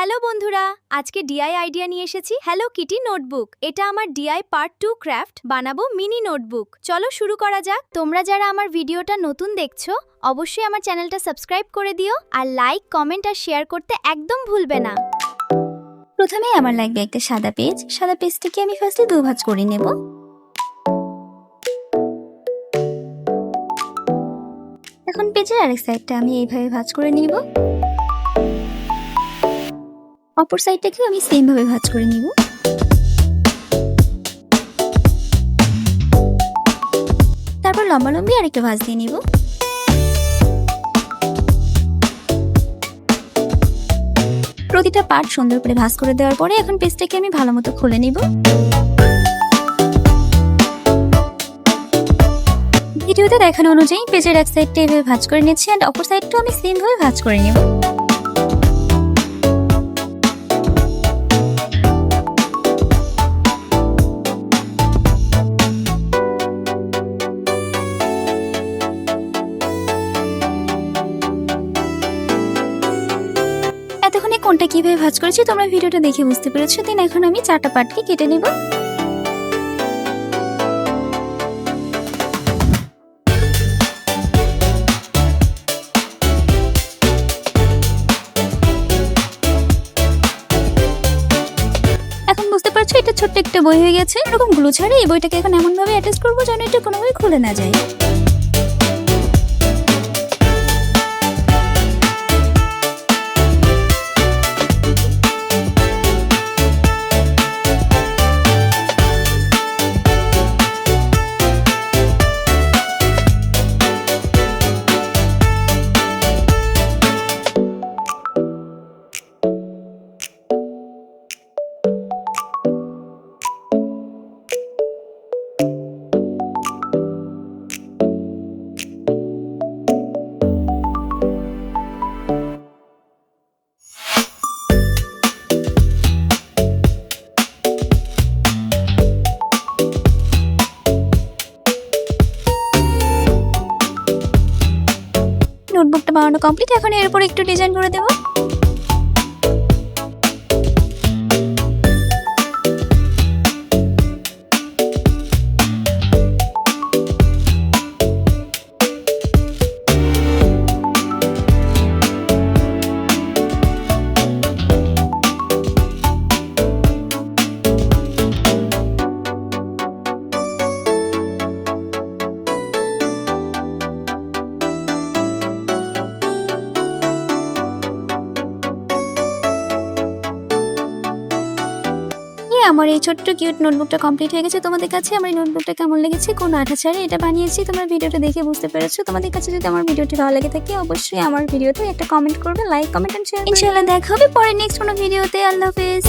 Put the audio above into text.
Hello বন্ধুরা, আজকে DI idea নিয়ে এসেছি হ্যালো কিটি নোটবুক। এটা আমার ডিআই পার্ট 2 ক্রাফট, বানাবো মিনি নোটবুক। চলো শুরু করা যাক। তোমরা যারা আমার ভিডিওটা নতুন দেখছো অবশ্যই আমার চ্যানেলটা সাবস্ক্রাইব করে দিও আর লাইক, কমেন্ট আর শেয়ার করতে একদম ভুলবে না। প্রথমে আমার লাগবে একটা সাদা পেজ। সাদা পেজটাকে আমি ফার্স্টে দু ভাঁজ করে নেব। এখন পেজের আরেক সাইডটা আমি এইভাবে ভাঁজ করে নিব। অপর সাইডটাকেও আমি সেম ভাবে ভাঁজ করে নিব। তারপর লম্বালম্বি আরেকটা ভাঁজ দিয়ে নিব। প্রতিটা পার্ট সুন্দর করে ভাঁজ করে দেওয়ার পরে এখন পেজটাকে আমি ভালো মতো খুলে নিব। ভিডিওতে দেখানো অনুযায়ী পেজের এক সাইডটা এভাবে ভাঁজ করে নিচ্ছি আর অপর সাইডটাও আমি সেম ভাবে ভাঁজ করে নিব। এতক্ষণে কোনটা কিভাবে ভাঁজ করেছি তোমরা ভিডিওটা দেখে বুঝতে পেরেছো। দেন এখন আমি চারটা পার্টকে কেটে নেব। এখন বুঝতে পারছো এটা ছোট্ট একটা বই হয়ে গেছে। এরকম গ্লু ছাড়া এই বইটাকে এখন এমন ভাবে অ্যাটাচ করবো যেন এটা কোনোভাবে খুলে না যায়। নোটবুকটা বানানো কমপ্লিট। এখন এর উপর একটু ডিজাইন করে দেব। আমার এই ছোট্ট কিউট নোটবুকটা কমপ্লিট হয়ে গেছে। তোমাদের কাছে আমার এই নোটবুকটা কেমন লেগেছে, কোন আঠা ছাড়ে এটা বানিয়েছি, তোমরা ভিডিওটা দেখে বুঝতে পেরেছো। তোমাদের কাছে যদি আমার ভিডিওটি ভালো লাগে থাকে অবশ্যই আমার ভিডিওতে একটা কমেন্ট করবে, লাইক, কমেন্ট এন্ড শেয়ার। ইনশাআল্লাহ দেখা হবে পরে নেক্সট কোনো ভিডিওতে। আল্লাহ হাফেজ।